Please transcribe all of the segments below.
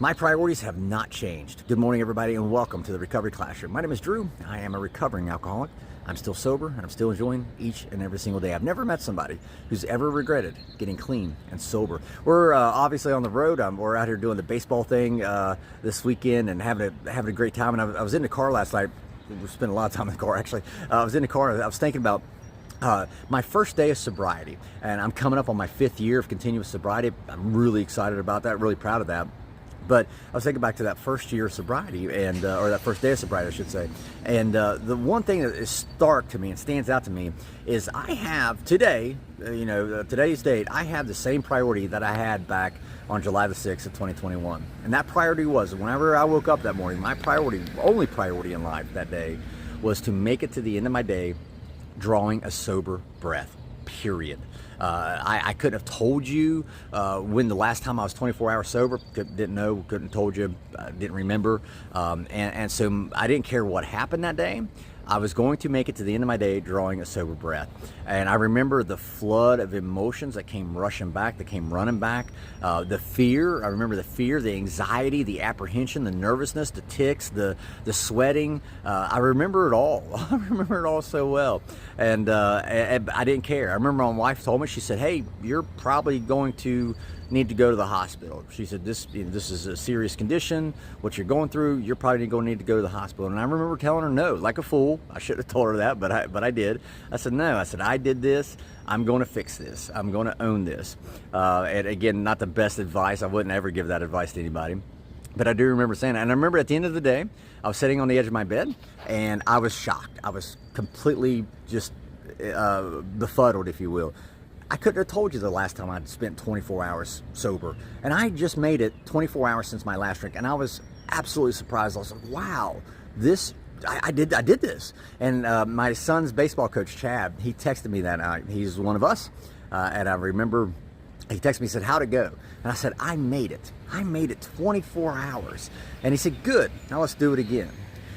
My priorities have not changed. Good morning, everybody, and welcome to the Recovery Classroom. My name is Drew. I am a recovering alcoholic. I'm still sober, and I'm still enjoying each and every single day. I've never met somebody who's ever regretted getting clean and sober. We're obviously on the road. We're out here doing the baseball thing this weekend and having a great time. And I was in the car last night. We spent a lot of time in the car, actually. I was in the car, and I was thinking about my first day of sobriety, and I'm coming up on my 5th year of continuous sobriety. I'm really excited about that, really proud of that. But I was thinking back to that first year of sobriety, and or that first day of sobriety, I should say. And the one thing that is stark to me and stands out to me is I have today, today's date, I have the same priority that I had back on July the 6th of 2021. And that priority was, whenever I woke up that morning, my priority, only priority in life that day, was to make it to the end of my day drawing a sober breath, period. I couldn't have told you when the last time I was 24 hours sober. Didn't know, couldn't have told you, didn't remember. And so I didn't care what happened that day. I was going to make it to the end of my day drawing a sober breath. And I remember the flood of emotions that came rushing back, that came running back. The fear, I remember the fear, the anxiety, the apprehension, the nervousness, the tics, the sweating. I remember it all. I remember it all so well. And I didn't care. I remember my wife told me, she said, "Hey, you're probably going to need to go to the hospital." She said, this is a serious condition, what you're going through, you're probably going to need to go to the hospital. And I remember telling her no, like a fool. I should have told her that, but I did. I said, no, I said, I did this. I'm going to fix this. I'm going to own this. And again, not the best advice. I wouldn't ever give that advice to anybody. But I do remember saying that. And I remember at the end of the day, I was sitting on the edge of my bed, and I was shocked. I was completely just befuddled, if you will. I couldn't have told you the last time I'd spent 24 hours sober. And I just made it 24 hours since my last drink. And I was absolutely surprised. I was like, wow, I did this. And my son's baseball coach, Chad, he texted me that night. He's one of us. And I remember he texted me, he said, "How'd it go?" And I said, I made it. I made it 24 hours. And he said, "Good, now let's do it again."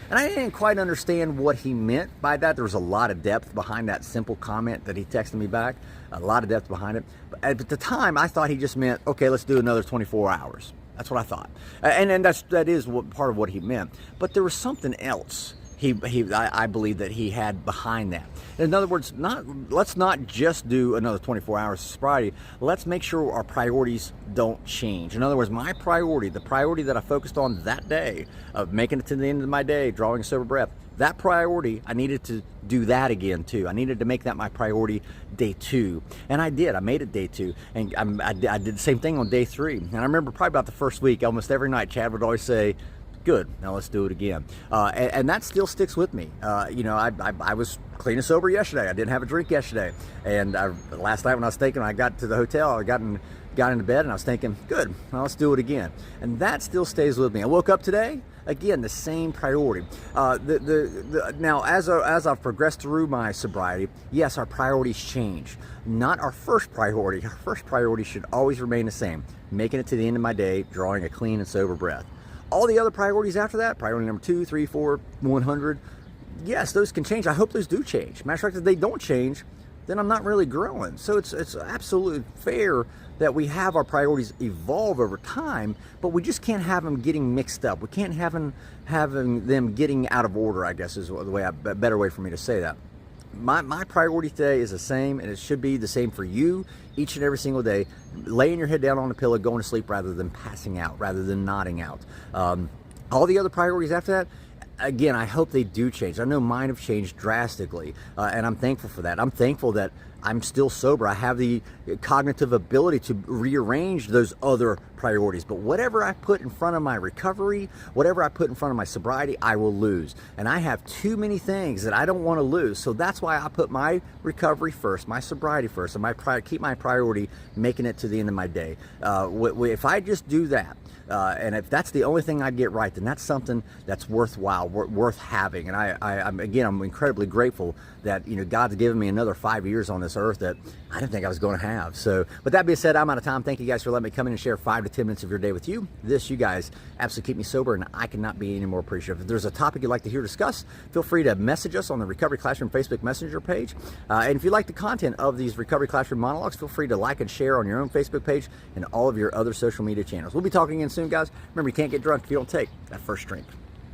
And I didn't quite understand what he meant by that. There was a lot of depth behind that simple comment that he texted me back. A lot of depth behind it. But at the time, I thought he just meant, okay, let's do another 24 hours. That's what I thought. And that is part of what he meant. But there was something else I believe that he had behind that. In other words, let's not just do another 24 hours of sobriety. Let's make sure our priorities don't change. In other words, my priority, the priority that I focused on that day of making it to the end of my day, drawing a sober breath, that priority, I needed to do that again too. I needed to make that my priority day 2. And I did. I made it day 2. And I did the same thing on day 3. And I remember probably about the first week, almost every night, Chad would always say, "Good, now let's do it again." And that still sticks with me. I was clean and sober yesterday. I didn't have a drink yesterday. And last night when I was thinking, I got to the hotel, I got into bed, and I was thinking, good, now let's do it again. And that still stays with me. I woke up today, again, the same priority. Now, as I've progressed through my sobriety, yes, our priorities change. Not our first priority. Our first priority should always remain the same: making it to the end of my day, drawing a clean and sober breath. All the other priorities after that, priority number 2, 3, 4, 100, yes, those can change. I hope those do change. Matter of fact, if they don't change, then I'm not really growing. So it's absolutely fair that we have our priorities evolve over time, but we just can't have them getting mixed up. We can't have them getting out of order, I guess is a better way for me to say that. My priority today is the same, and it should be the same for you each and every single day. Laying your head down on a pillow, going to sleep rather than passing out, rather than nodding out. All the other priorities after that, again, I hope they do change. I know mine have changed drastically, and I'm thankful for that. I'm thankful that I'm still sober. I have the cognitive ability to rearrange those other priorities. But whatever I put in front of my recovery, whatever I put in front of my sobriety, I will lose. And I have too many things that I don't want to lose. So that's why I put my recovery first, my sobriety first, and keep my priority making it to the end of my day. If I just do that, and if that's the only thing I get right, then that's something that's worthwhile, worth having. And I'm incredibly grateful that God's given me another 5 years on this earth that I didn't think I was going to have. So, with that being said, I'm out of time. Thank you guys for letting me come in and share 5 to 10 minutes of your day with you. You guys absolutely keep me sober, and I cannot be any more appreciative. If there's a topic you'd like to hear discussed, feel free to message us on the Recovery Classroom Facebook Messenger page. And if you like the content of these Recovery Classroom monologues, feel free to like and share on your own Facebook page and all of your other social media channels. We'll be talking again soon, guys. Remember, you can't get drunk if you don't take that first drink.